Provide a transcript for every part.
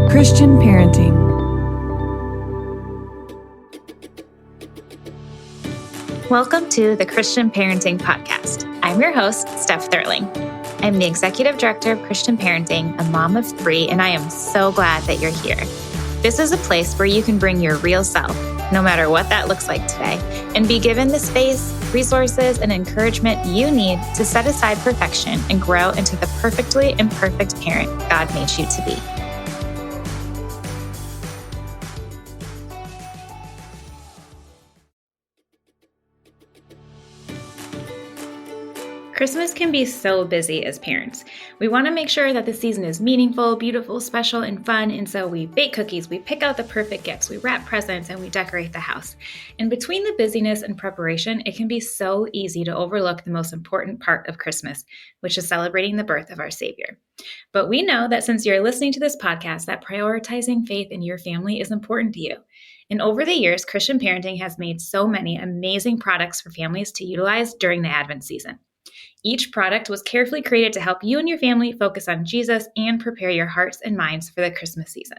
Christian Parenting. Welcome to the Christian Parenting Podcast. I'm your host, Steph Thurling. I'm the Executive Director of Christian Parenting, a mom of 3, and I am so glad that you're here. This is a place where you can bring your real self, no matter what that looks like today, and be given the space, resources, and encouragement you need to set aside perfection and grow into the perfectly imperfect parent God made you to be. Christmas can be so busy as parents. We want to make sure that the season is meaningful, beautiful, special, and fun, and so we bake cookies, we pick out the perfect gifts, we wrap presents, and we decorate the house. And between the busyness and preparation, it can be so easy to overlook the most important part of Christmas, which is celebrating the birth of our Savior. But we know that since you're listening to this podcast, that prioritizing faith in your family is important to you. And over the years, Christian Parenting has made so many amazing products for families to utilize during the Advent season. Each product was carefully created to help you and your family focus on Jesus and prepare your hearts and minds for the Christmas season.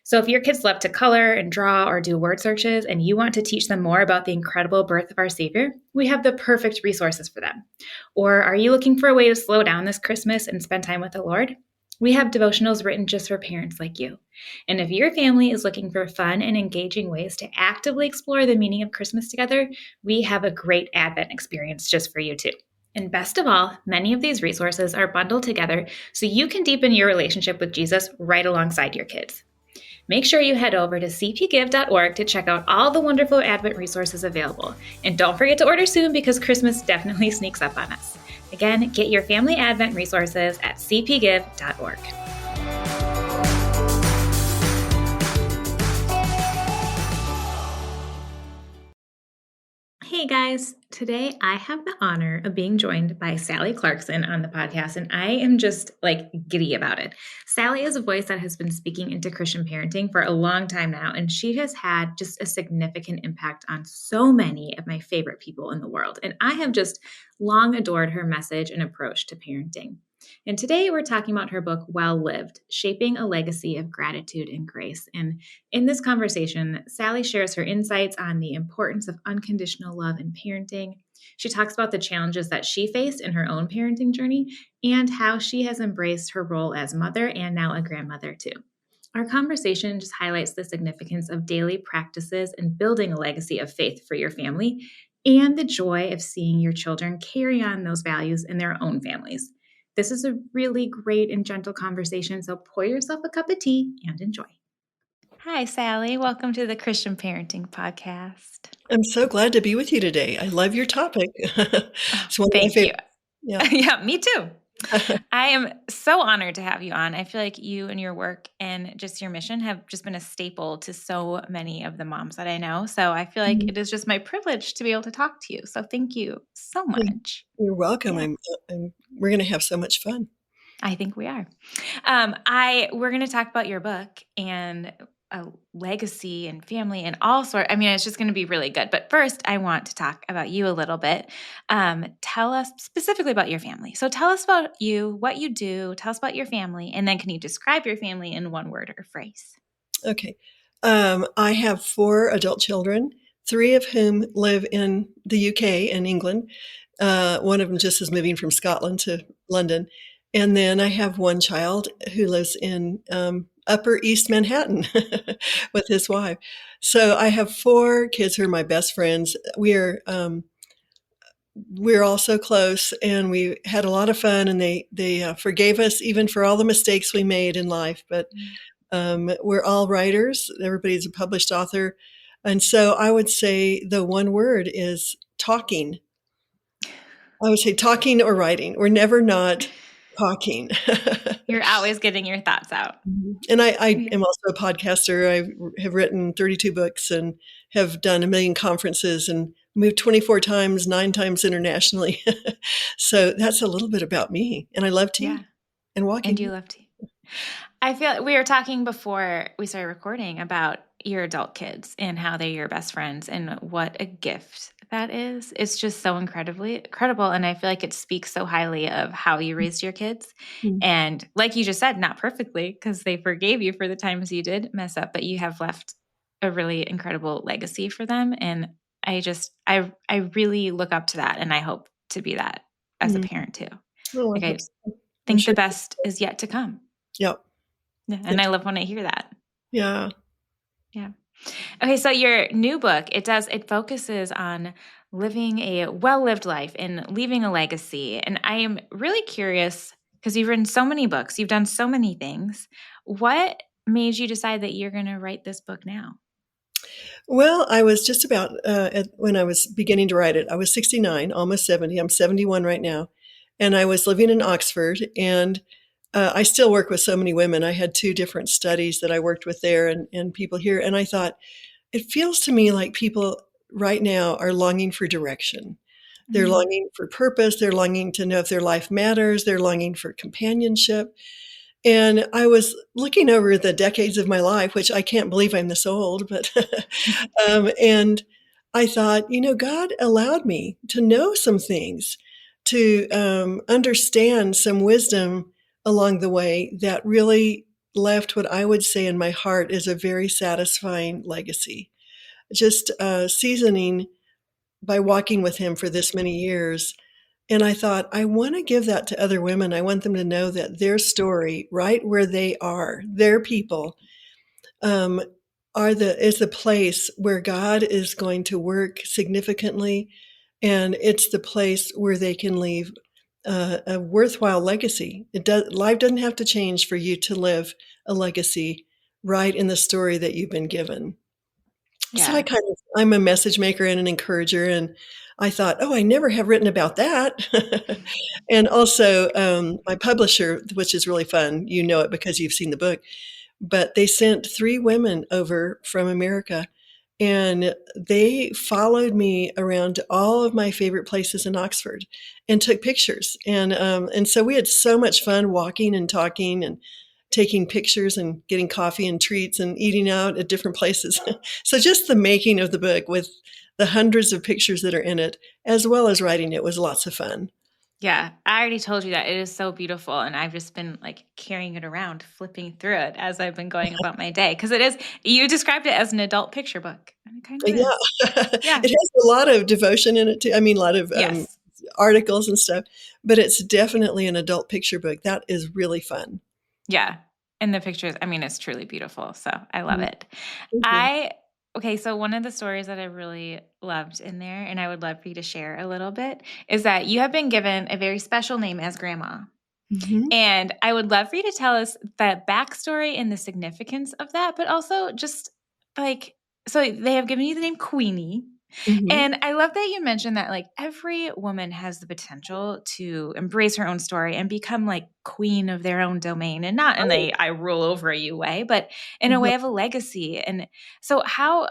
So if your kids love to color and draw or do word searches and you want to teach them more about the incredible birth of our Savior, we have the perfect resources for them. Or are you looking for a way to slow down this Christmas and spend time with the Lord? We have devotionals written just for parents like you. And if your family is looking for fun and engaging ways to actively explore the meaning of Christmas together, we have a great Advent experience just for you too. And best of all, many of these resources are bundled together so you can deepen your relationship with Jesus right alongside your kids. Make sure you head over to cpgive.org to check out all the wonderful Advent resources available. And don't forget to order soon because Christmas definitely sneaks up on us. Again, get your family Advent resources at cpgive.org. Hey guys, today I have the honor of being joined by Sally Clarkson on the podcast, and I am just giddy about it. Sally is a voice that has been speaking into Christian parenting for a long time now, and she has had just a significant impact on so many of my favorite people in the world. And I have just long adored her message and approach to parenting. And today we're talking about her book, Well Lived, Shaping a Legacy of Gratitude and Grace. And in this conversation, Sally shares her insights on the importance of unconditional love in parenting. She talks about the challenges that she faced in her own parenting journey and how she has embraced her role as mother and now a grandmother too. Our conversation just highlights the significance of daily practices and building a legacy of faith for your family and the joy of seeing your children carry on those values in their own families. This is a really great and gentle conversation, so pour yourself a cup of tea and enjoy. Hi, Sally. Welcome to the Christian Parenting Podcast. I'm so glad to be with you today. I love your topic. It's one of my Thank you. favorite. Yeah. Yeah, me too. I am so honored to have you on. I feel like you and your work and just your mission have just been a staple to so many of the moms that I know. So I feel like it is just my privilege to be able to talk to you. So thank you so much. You're welcome. Yeah. We're going to have so much fun. I think we are. We're going to talk about your book and a legacy and family and all sorts. I mean, it's just going to be really good. But first, I want to talk about you a little bit. Tell us specifically about your family. So tell us about you, what you do. Tell us about your family. And then can you describe your family in one word or phrase? Okay. I have 4 adult children, 3 of whom live in the UK and England. One of them just is moving from Scotland to London. And then I have 1 child who lives in Upper East Manhattan with his wife. So I have 4 kids who are my best friends. We're all so close, and we had a lot of fun, and they forgave us even for all the mistakes we made in life. But we're all writers. Everybody's a published author. And so I would say the one word is talking. I would say talking or writing. We're never not talking. You're always getting your thoughts out. And I am also a podcaster. I have written 32 books and have done 1 million conferences and moved 24 times, 9 times internationally. So that's a little bit about me. And I love tea and walking. And you love tea. I feel we were talking before we started recording about your adult kids and how they're your best friends and what a gift that is. It's just so incredibly incredible. And I feel like it speaks so highly of how you raised your kids. Mm. And like you just said, not perfectly, because they forgave you for the times you did mess up, but you have left a really incredible legacy for them. And I really look up to that. And I hope to be that as a Mm. parent too. Oh, I Like hope I so. I'm think the sure. best is yet to come. Yeah. Yeah. And Yes. I love when I hear that. Yeah. Yeah. Okay, so your new book, it focuses on living a well-lived life and leaving a legacy. And I am really curious because you've written so many books, you've done so many things. What made you decide that you're going to write this book now? Well, I was just about when I was beginning to write it, I was 69, almost 70. I'm 71 right now. And I was living in Oxford, and I still work with so many women. I had two different studies that I worked with there and people here. And I thought, it feels to me like people right now are longing for direction. They're Mm, longing for purpose. They're longing to know if their life matters. They're longing for companionship. And I was looking over the decades of my life, which I can't believe I'm this old, but and I thought, God allowed me to know some things, to understand some wisdom along the way that really left what I would say in my heart is a very satisfying legacy. Just seasoning by walking with him for this many years. And I thought, I want to give that to other women. I want them to know that their story, right where they are, their people, um, is the place where God is going to work significantly, and it's the place where they can leave a worthwhile legacy. Life doesn't have to change for you to live a legacy right in the story that you've been given. So yeah. I'm a message maker and an encourager, and I thought, oh, I never have written about that. And also, my publisher, which is really fun, you know it because you've seen the book, but they sent 3 women over from America, and they followed me around to all of my favorite places in Oxford and took pictures. And so we had so much fun walking and talking and taking pictures and getting coffee and treats and eating out at different places. So just the making of the book with the hundreds of pictures that are in it, as well as writing it, was lots of fun. Yeah, I already told you that it is so beautiful, and I've just been like carrying it around, flipping through it as I've been going about my day. Because it is, you described it as an adult picture book, and it kind of Yeah, is. Yeah. it has a lot of devotion in it too. I mean, a lot of Yes. articles and stuff, but it's definitely an adult picture book. That is really fun. Yeah. And the pictures, I mean, it's truly beautiful. So I love Mhm. it. Thank you. I, okay, so one of the stories that I really loved in there, and I would love for you to share a little bit, is that you have been given a very special name as grandma. Mhm. And I would love for you to tell us the backstory and the significance of that, but also just like, so they have given you the name Queenie. Mhm. And I love that you mentioned that like every woman has the potential to embrace her own story and become like queen of their own domain, and not in Right. a I rule over you way, but in a Mhm. way of a legacy. And so how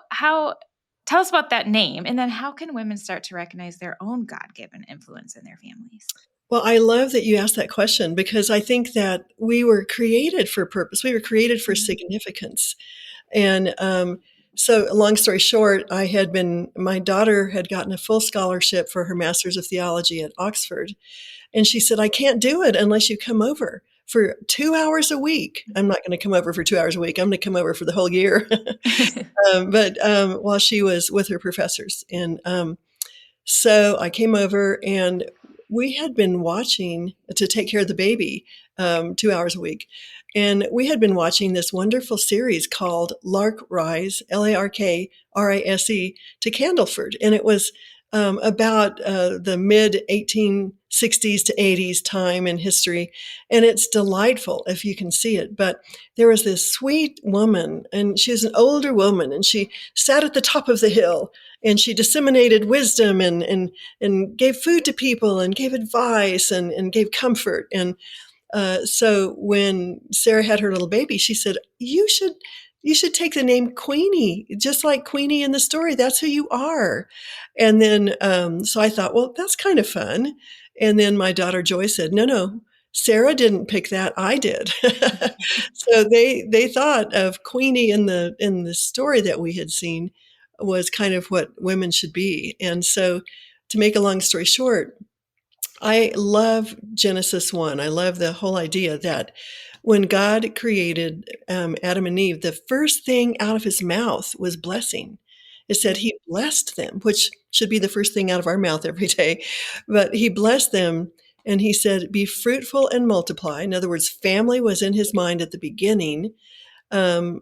tell us about that name, and then how can women start to recognize their own God-given influence in their families? Well, I love that you asked that question because I think that we were created for purpose. We were created for Mhm. significance. And so, long story short, my daughter had gotten a full scholarship for her Master's of Theology at Oxford. And she said, I can't do it unless you come over for 2 hours a week. I'm not going to come over for 2 hours a week. I'm going to come over for the whole year. But while she was with her professors. And so I came over, and we had been watching to take care of the baby 2 hours a week. And we had been watching this wonderful series called Lark Rise, Larkrise, to Candleford. And it was about the mid 1860s to 80s time in history. And it's delightful if you can see it. But there was this sweet woman, and she was an older woman, and she sat at the top of the hill, and she disseminated wisdom and gave food to people and gave advice and gave comfort. And so when Sarah had her little baby, she said, you should take the name Queenie, just like Queenie in the story. That's who you are. And then so I thought, well, that's kind of fun. And then my daughter Joy said, no, Sarah didn't pick that. I did. So they thought of Queenie in the story that we had seen. was kind of what women should be. And so, to make a long story short, I love Genesis 1. I love the whole idea that when God created Adam and Eve, the first thing out of his mouth was blessing. It said he blessed them, which should be the first thing out of our mouth every day. But he blessed them, and he said, be fruitful and multiply. In other words, family was in his mind at the beginning. Um,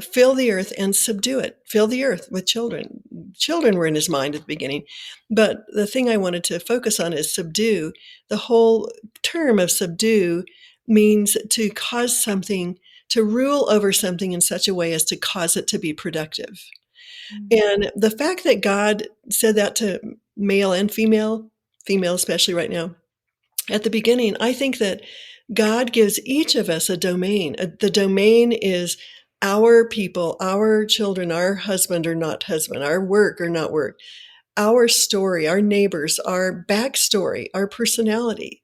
fill the earth and subdue it. Fill the earth with children. Children were in his mind at the beginning. But the thing I wanted to focus on is subdue. The whole term of subdue means to cause something, to rule over something in such a way as to cause it to be productive. And the fact that God said that to male and female especially right now, at the beginning, I think that God gives each of us a domain. The domain is our people, our children, our husband or not husband, our work or not work, our story, our neighbors, our backstory, our personality.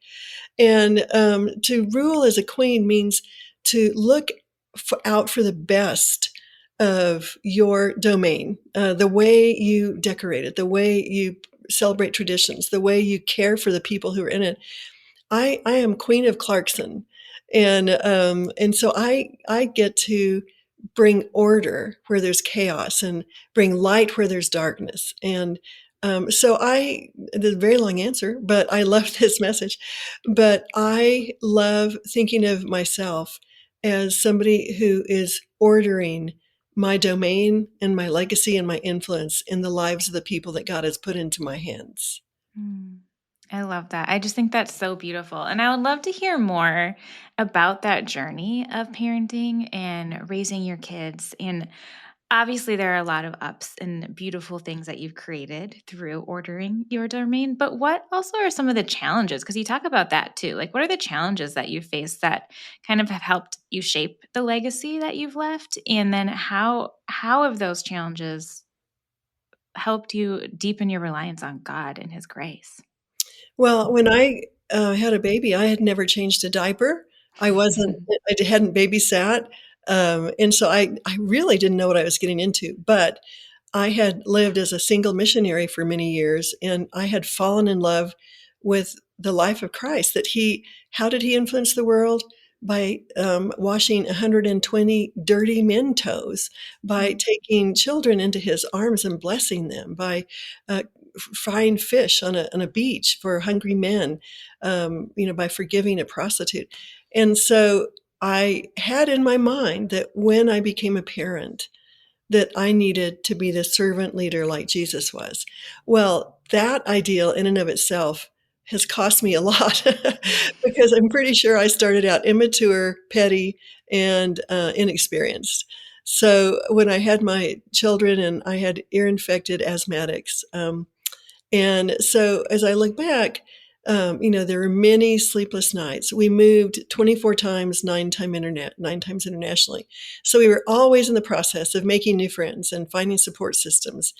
And to rule as a queen means to look out for the best of your domain, the way you decorate it, the way you celebrate traditions, the way you care for the people who are in it. I am Queen of Clarkson, and so I get to bring order where there's chaos and bring light where there's darkness. And so it's a very long answer, but I love this message. But I love thinking of myself as somebody who is ordering my domain and my legacy and my influence in the lives of the people that God has put into my hands. I love that. I just think that's so beautiful. And I would love to hear more about that journey of parenting and raising your kids. And obviously, there are a lot of ups and beautiful things that you've created through ordering your domain. But what also are some of the challenges? Because you talk about that too. Like, what are the challenges that you face that kind of have helped you shape the legacy that you've left? And then how have those challenges helped you deepen your reliance on God and His grace? Well, when I had a baby, I had never changed a diaper. I hadn't babysat. And so I really didn't know what I was getting into. But I had lived as a single missionary for many years, and I had fallen in love with the life of Christ. How did he influence the world? By washing 120 dirty men toes, by taking children into his arms and blessing them, by frying fish on a beach for hungry men, by forgiving a prostitute. And so I had in my mind that when I became a parent, that I needed to be the servant leader like Jesus was. Well, that ideal in and of itself has cost me a lot because I'm pretty sure I started out immature, petty, and inexperienced. So when I had my children and I had ear-infected asthmatics, and so as I look back, there were many sleepless nights. We moved 24 times, 9 times internationally. So we were always in the process of making new friends and finding support systems.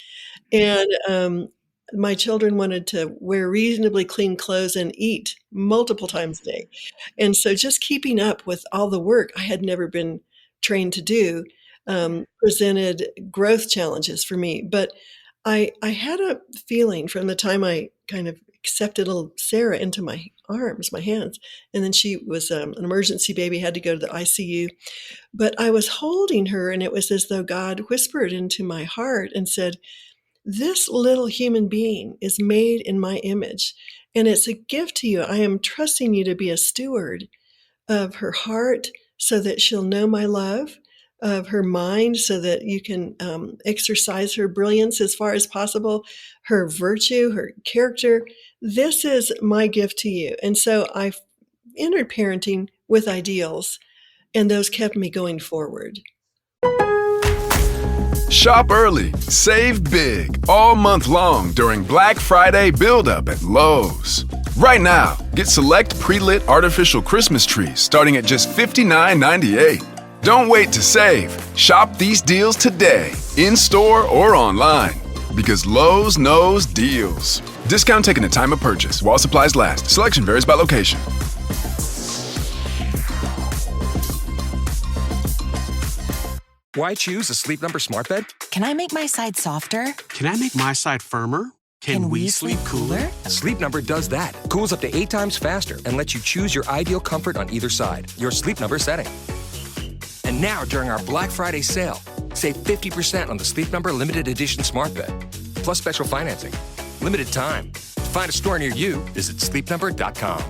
And my children wanted to wear reasonably clean clothes and eat multiple times a day. And so just keeping up with all the work I had never been trained to do presented growth challenges for me. But I had a feeling from the time I kind of accepted little Sarah into my arms, my hands, and then she was an emergency baby, had to go to the ICU. But I was holding her, and it was as though God whispered into my heart and said, this little human being is made in my image, and it's a gift to you. I am trusting you to be a steward of her heart so that she'll know my love, of her mind so that you can exercise her brilliance as far as possible, her virtue, her character. This is my gift to you. And so I entered parenting with ideals, and those kept me going forward. Shop early, save big, all month long during Black Friday build-up at Lowe's. Right now, get select pre-lit artificial Christmas trees starting at just $59.98. Don't wait to save. Shop these deals today, in-store or online, because Lowe's knows deals. Discount taken at time of purchase while supplies last. Selection varies by location. Why choose a Sleep Number smart bed? Can I make my side softer? Can I make my side firmer? Can we sleep cooler? Sleep Number does that. Cools up to 8 times faster and lets you choose your ideal comfort on either side. Your Sleep Number setting. And now, during our Black Friday sale, save 50% on the Sleep Number limited edition smart bed. Plus special financing. Limited time. To find a store near you, visit sleepnumber.com.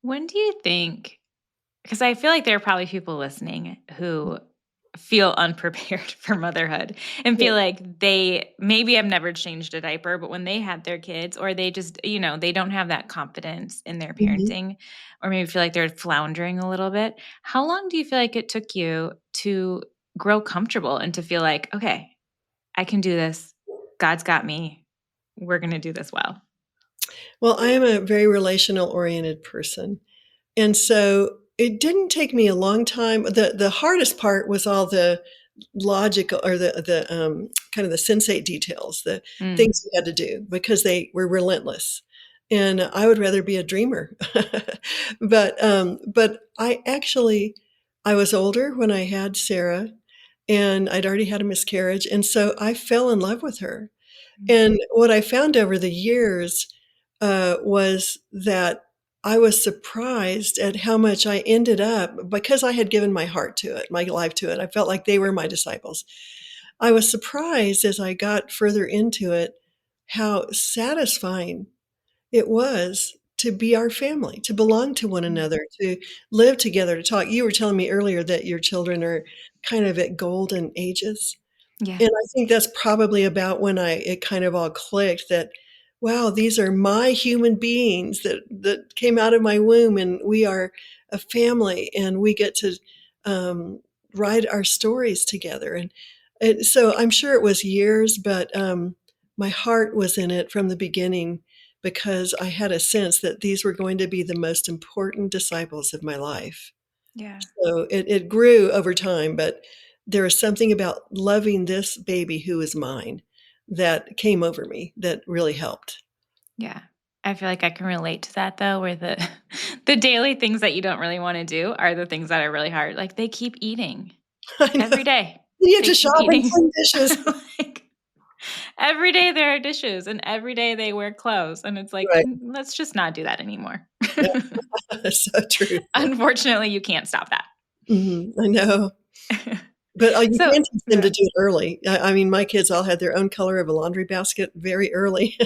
When do you think, because I feel like there are probably people listening who feel unprepared for motherhood and feel like they maybe have never changed a diaper, but when they had their kids, or they just, they don't have that confidence in their parenting, or maybe feel like they're floundering a little bit. How long do you feel like it took you to grow comfortable and to feel like, okay, I can do this. God's got me. We're going to do this well. Well, I am a very relational oriented person. And so it didn't take me a long time. The hardest part was all the logical, or the kind of the sensate details, the things you had to do, because they were relentless. And I would rather be a dreamer. But I was older when I had Sarah, and I'd already had a miscarriage. And so I fell in love with her. And what I found over the years was that I was surprised at how much I ended up, because I had given my heart to it, my life to it. I felt like they were my disciples. I was surprised as I got further into it, how satisfying it was to be our family, to belong to one another, to live together, to talk. You were telling me earlier that your children are kind of at golden ages. Yeah. And I think that's probably about when it kind of all clicked that, wow, these are my human beings that came out of my womb, and we are a family, and we get to write our stories together. And so I'm sure it was years, but my heart was in it from the beginning, because I had a sense that these were going to be the most important disciples of my life. Yeah. So it grew over time, but there was something about loving this baby who is mine that came over me that really helped. Yeah. I feel like I can relate to that, though, where the daily things that you don't really want to do are the things that are really hard. Like, they keep eating every day. You have They to keep shop and eating. clean dishes. Like, every day there are dishes, and every day they wear clothes. And it's like, Right. let's just not do that anymore. That's so true. Unfortunately, you can't stop that. I know. But you can teach them to do it early. I mean, my kids all had their own color of a laundry basket very early.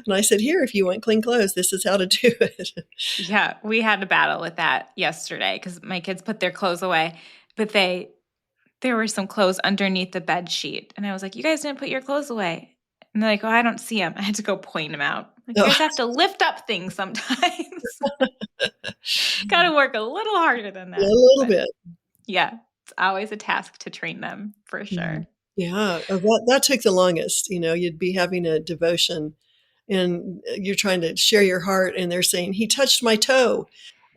And I said, here, if you want clean clothes, this is how to do it. Yeah, we had a battle with that yesterday because my kids put their clothes away, but there were some clothes underneath the bed sheet. And I was like, you guys didn't put your clothes away. And they're like, oh, I don't see them. I had to go point them out. Like, you guys have to lift up things sometimes. Got to work a little harder than that. Yeah, a little bit. Yeah, it's always a task to train them, for sure. Yeah, that took the longest. You'd be having a devotion, and you're trying to share your heart, and they're saying, he touched my toe,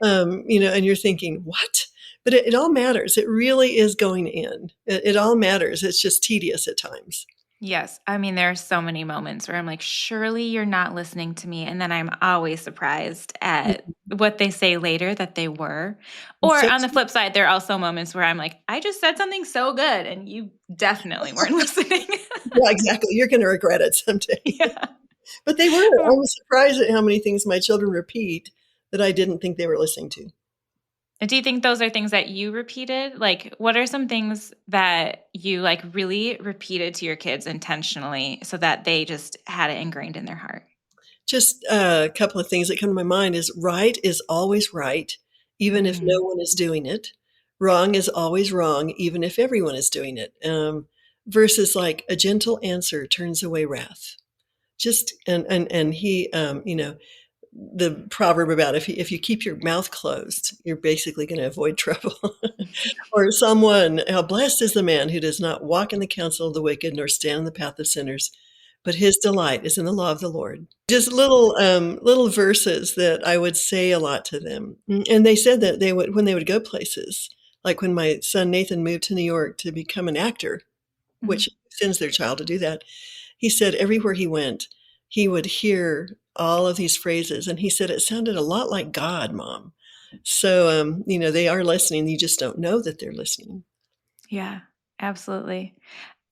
and you're thinking, what? But it all matters. It really is going in. It all matters. It's just tedious at times. Yes. I mean, there are so many moments where I'm like, surely you're not listening to me. And then I'm always surprised at what they say later that they were. Or on the flip side, there are also moments where I'm like, I just said something so good and you definitely weren't listening. Yeah, exactly. You're going to regret it someday. Yeah. But they were. I was surprised at how many things my children repeat that I didn't think they were listening to. Do you think those are things that you repeated? Like, what are some things that you really repeated to your kids intentionally so that they just had it ingrained in their heart? Just a couple of things that come to my mind is right is always right, even if no one is doing it. Wrong is always wrong, even if everyone is doing it. Versus like a gentle answer turns away wrath. Just, and he, the proverb about if you keep your mouth closed, you're basically going to avoid trouble. Or someone, how blessed is the man who does not walk in the counsel of the wicked, nor stand in the path of sinners, but his delight is in the law of the Lord. Just little verses that I would say a lot to them. And they said that when they would go places, like when my son Nathan moved to New York to become an actor, which sends their child to do that. He said everywhere he went, he would hear all of these phrases. And he said it sounded a lot like God, Mom. So, they are listening. You just don't know that they're listening. Yeah, absolutely.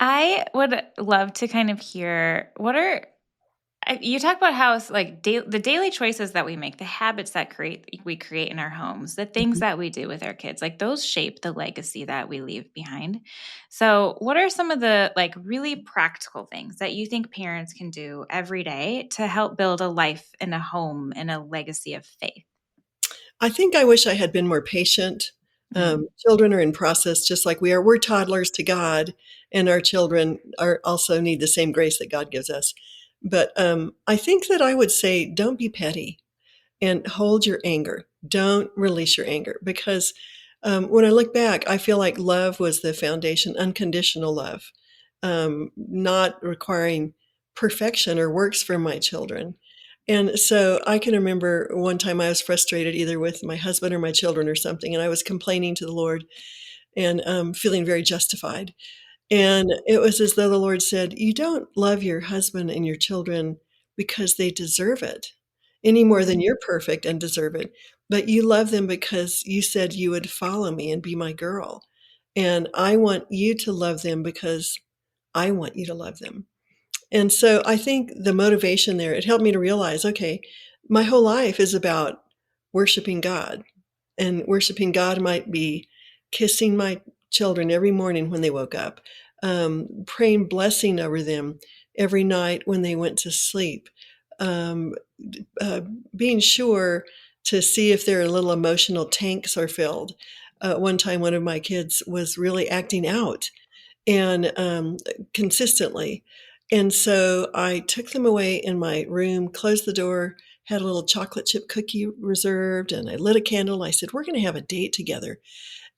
I would love to kind of hear you talk about how it's like the daily choices that we make, the habits that we create in our homes, the things that we do with our kids, like those shape the legacy that we leave behind. So what are some of the like really practical things that you think parents can do every day to help build a life and a home and a legacy of faith? I think I wish I had been more patient. Children are in process just like we are. We're toddlers to God, and our children also need the same grace that God gives us. But I think that I would say, don't be petty and hold your anger. Don't release your anger, because when I look back, I feel like love was the foundation, unconditional love, not requiring perfection or works from my children. And so I can remember one time I was frustrated either with my husband or my children or something, and I was complaining to the Lord and feeling very justified. And it was as though the Lord said, you don't love your husband and your children because they deserve it any more than you're perfect and deserve it, but you love them because you said you would follow me and be my girl. And I want you to love them because I want you to love them. And so I think the motivation there, it helped me to realize, okay, my whole life is about worshiping God. And worshiping God might be kissing my children every morning when they woke up, praying blessing over them every night when they went to sleep, um, being sure to see if their little emotional tanks are filled. One time, one of my kids was really acting out and consistently. And so I took them away in my room, closed the door, had a little chocolate chip cookie reserved, and I lit a candle. I said, we're going to have a date together.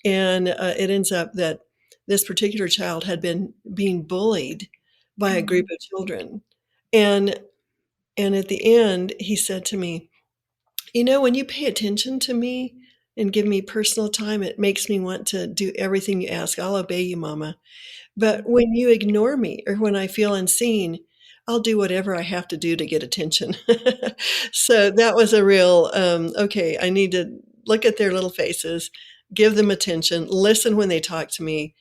And it ends up that this particular child had been being bullied by a group of children. And at the end, he said to me, when you pay attention to me and give me personal time, it makes me want to do everything you ask. I'll obey you, Mama. But when you ignore me or when I feel unseen, I'll do whatever I have to do to get attention. So that was a real, okay, I need to look at their little faces, give them attention, listen when they talk to me,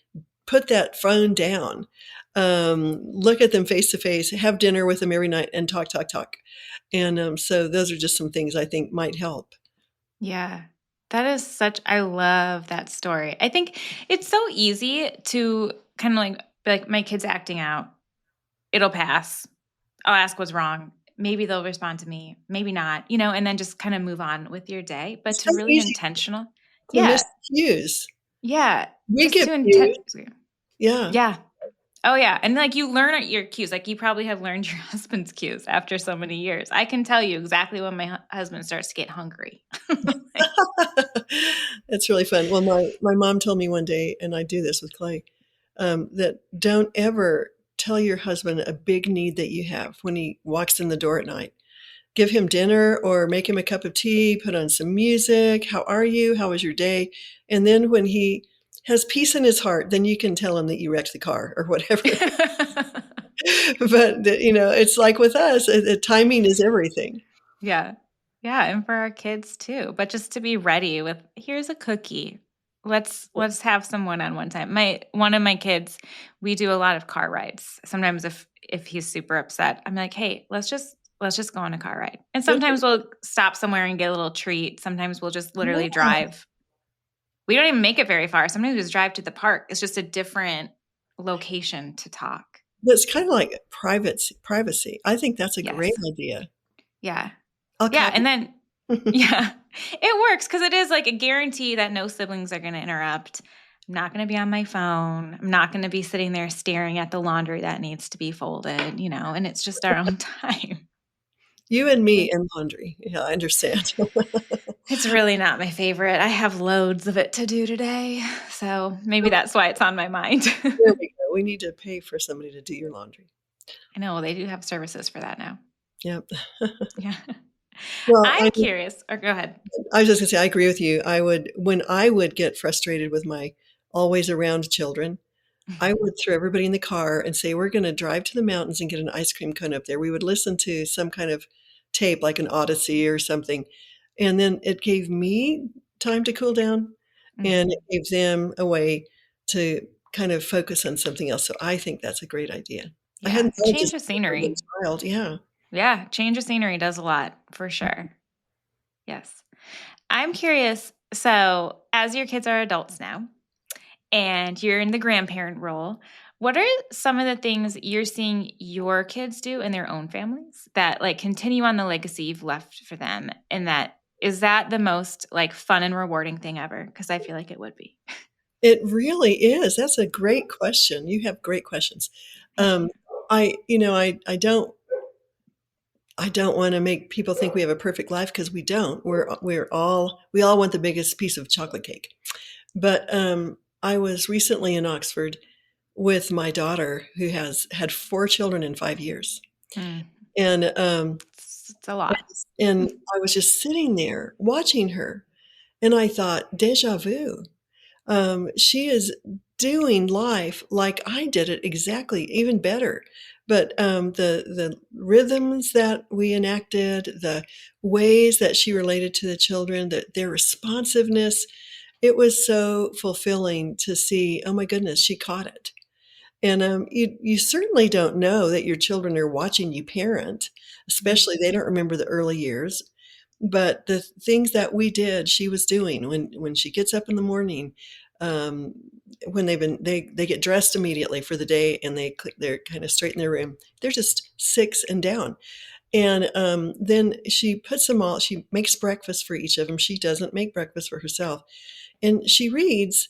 put that phone down, look at them face to face, have dinner with them every night and talk. And so those are just some things I think might help. Yeah. I love that story. I think it's so easy to kind of like be like, my kid's acting out. It'll pass. I'll ask what's wrong. Maybe they'll respond to me, maybe not, and then just kind of move on with your day. But It's to so really easy intentional. to miss Yeah. cues. Yeah. We Just get to intent. cues. Yeah. Yeah. Oh, yeah. And like you learn your cues. Like you probably have learned your husband's cues after so many years. I can tell you exactly when my husband starts to get hungry. That's really fun. Well, my mom told me one day, and I do this with Clay, that don't ever tell your husband a big need that you have when he walks in the door at night. Give him dinner or make him a cup of tea, put on some music. How are you? How was your day? And then when he has peace in his heart, then you can tell him that you wrecked the car or whatever. But, it's like with us, the timing is everything. Yeah. Yeah, and for our kids too. But just to be ready with, here's a cookie. Let's have some one-on-one time. One of my kids, we do a lot of car rides. Sometimes if he's super upset, I'm like, "Hey, let's just go on a car ride." And sometimes we'll stop somewhere and get a little treat. Sometimes we'll just literally Yeah. drive. We don't even make it very far. Sometimes we just drive to the park. It's just a different location to talk. It's kind of like privacy. I think that's a great Yes. idea. Yeah. I'll Yeah, copy. and then yeah, it works because it is like a guarantee that no siblings are going to interrupt. I'm not going to be on my phone. I'm not going to be sitting there staring at the laundry that needs to be folded, and it's just our own time. You and me and laundry. Yeah, I understand. It's really not my favorite. I have loads of it to do today, so maybe that's why it's on my mind. There we go. We need to pay for somebody to do your laundry. I know they do have services for that now. Yep. Yeah. Well, I'm curious, or go ahead. I was just gonna say, I agree with you. When I would get frustrated with my always around children, I would throw everybody in the car and say, we're going to drive to the mountains and get an ice cream cone up there. We would listen to some kind of tape like an Odyssey or something. And then it gave me time to cool down and it gave them a way to kind of focus on something else. So I think that's a great idea. I Yeah, hadn't thought of change just of a scenery. child. Yeah. Yeah, change of scenery does a lot for sure. Yes. I'm curious. So, as your kids are adults now and you're in the grandparent role, what are some of the things you're seeing your kids do in their own families that like continue on the legacy you've left for them? And that is that the most like fun and rewarding thing ever? Because I feel like it would be. It really is. That's a great question. You have great questions. Thank you. I don't want to make people think we have a perfect life because we don't. We all want the biggest piece of chocolate cake. But I was recently in Oxford with my daughter who has had 4 children in 5 years. Mm, And it's a lot. and I was just sitting there watching her and I thought, deja vu. She is doing life like I did it exactly, even better. But the rhythms that we enacted, the ways that she related to the children, their responsiveness, it was so fulfilling to see. Oh my goodness, she caught it. And you certainly don't know that your children are watching you parent, especially they don't remember the early years. But the things that we did, she was doing when she gets up in the morning, um, when they get dressed immediately for the day and they're kind of straight in their room. They're just 6 and down. And then she puts them all. She makes breakfast for each of them. She doesn't make breakfast for herself, and she reads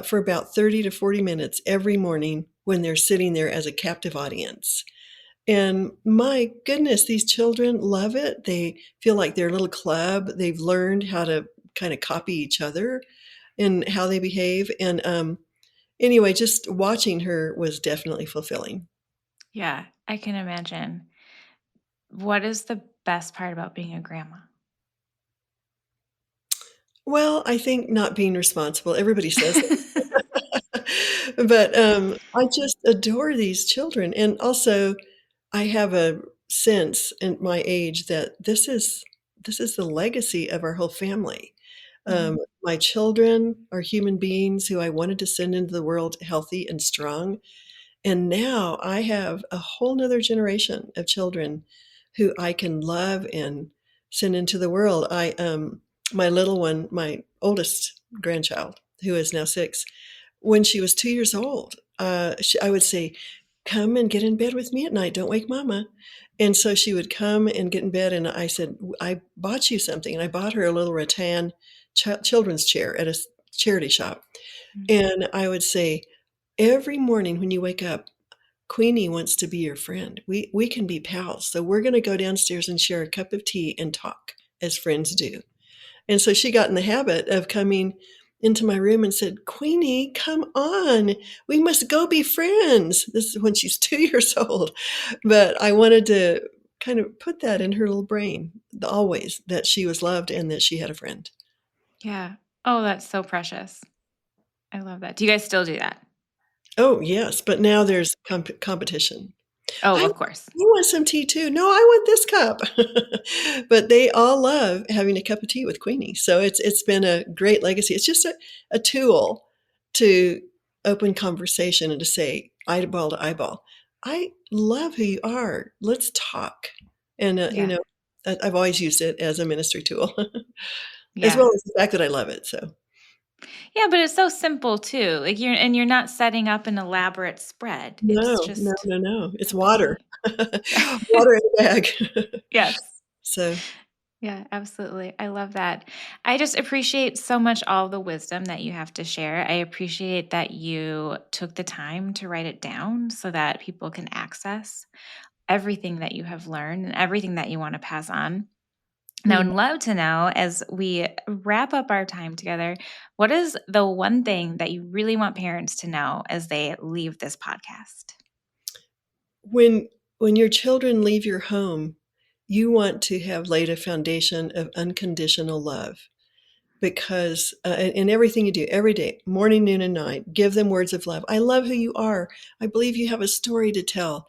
for about 30 to 40 minutes every morning when they're sitting there as a captive audience. And my goodness, these children love it. They feel like they're a little club. They've learned how to kind of copy each other and how they behave. And anyway, just watching her was definitely fulfilling. Yeah, I can imagine. What is the best part about being a grandma? Well, I think not being responsible. Everybody says it. But I just adore these children. And also, I have a sense in my age that this is the legacy of our whole family. My children are human beings who I wanted to send into the world healthy and strong. And now I have a whole nother generation of children who I can love and send into the world. My little one, my oldest grandchild, who is now 6, when she was 2 years old, I would say, "Come and get in bed with me at night. Don't wake mama." And so she would come and get in bed, and I said, "I bought you something." And I bought her a little rattan children's chair at a charity shop. And I would say, "Every morning when you wake up, Queenie wants to be your friend. We can be pals. So we're going to go downstairs and share a cup of tea and talk as friends do." And so she got in the habit of coming into my room and said, "Queenie, come on. We must go be friends." This is when she's 2 years old. But I wanted to kind of put that in her little brain always, that she was loved and that she had a friend. Yeah. Oh, that's so precious. I love that. Do you guys still do that? Oh, yes. But now there's competition. Oh, I of course. You want some tea too? No, I want this cup. But they all love having a cup of tea with Queenie. So it's been a great legacy. It's just a tool to open conversation and to say eyeball to eyeball, "I love who you are. Let's talk." And Yeah. I've always used it as a ministry tool, as Yeah. well as the fact that I love it. So Yeah, but it's so simple too. Like you're not setting up an elaborate spread. It's no, no, just no, no. It's cup of water, tea. water in a bag. Yes. So Yeah, absolutely. I love that. I just appreciate so much all the wisdom that you have to share. I appreciate that you took the time to write it down so that people can access everything that you have learned and everything that you want to pass on. And I would love to know, as we wrap up our time together, what is the one thing that you really want parents to know as they leave this podcast? when your children leave your home, you want to have laid a foundation of unconditional love. because in everything you do every day, morning, noon, and night, give them words of love. I love who you are. I believe you have a story to tell.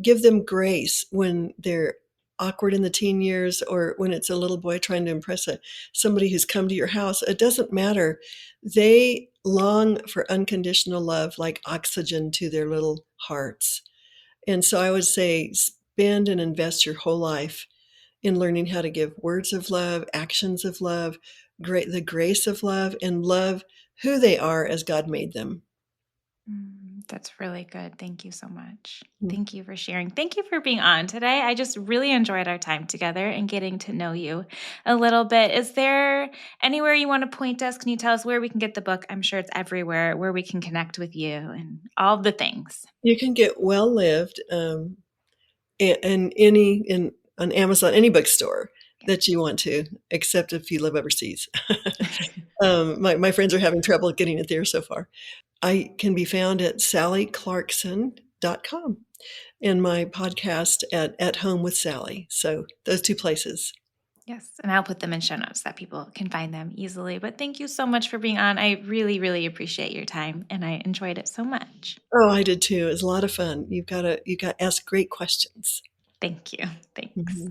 Give them grace when they're awkward in the teen years, or when it's a little boy trying to impress somebody who's come to your house. It doesn't matter. They long for unconditional love like oxygen to their little hearts. And so I would say spend and invest your whole life in learning how to give words of love, actions of love, the grace of love, and love who they are as God made them. That's really good. Thank you so much. Mm. Thank you for sharing. Thank you for being on today. I just really enjoyed our time together and getting to know you a little bit. Is there anywhere you want to point us? Can you tell us where we can get the book? I'm sure it's everywhere, where we can connect with you and all the things. You can get Well Lived on Amazon, any bookstore that you want to, except if you live overseas. My friends are having trouble getting it there so far. I can be found at sallyclarkson.com and my podcast at Home with Sally. So those two places. Yes, and I'll put them in show notes that people can find them easily. But thank you so much for being on. I really, really appreciate your time, and I enjoyed it so much. Oh, I did too. It was a lot of fun. You got to ask great questions. Thank you. Thanks. Mm-hmm.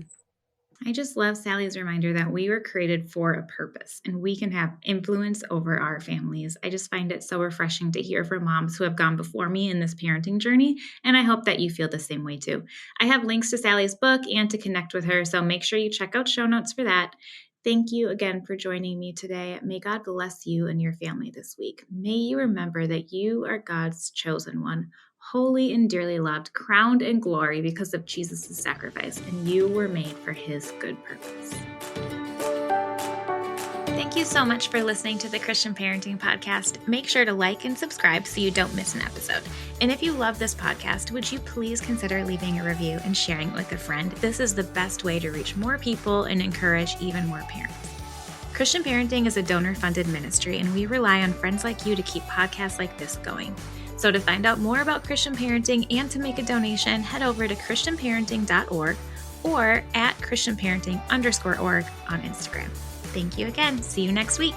I just love Sally's reminder that we were created for a purpose and we can have influence over our families. I just find it so refreshing to hear from moms who have gone before me in this parenting journey, and I hope that you feel the same way too. I have links to Sally's book and to connect with her, so make sure you check out show notes for that. Thank you again for joining me today. May God bless you and your family this week. May you remember that you are God's chosen one, holy and dearly loved, crowned in glory because of Jesus' sacrifice, and you were made for his good purpose. Thank you so much for listening to the Christian Parenting Podcast. Make sure to like and subscribe so you don't miss an episode. And if you love this podcast, would you please consider leaving a review and sharing it with a friend? This is the best way to reach more people and encourage even more parents. Christian Parenting is a donor-funded ministry, and we rely on friends like you to keep podcasts like this going. So to find out more about Christian parenting and to make a donation, head over to christianparenting.org or at christianparenting_org on Instagram. Thank you again. See you next week.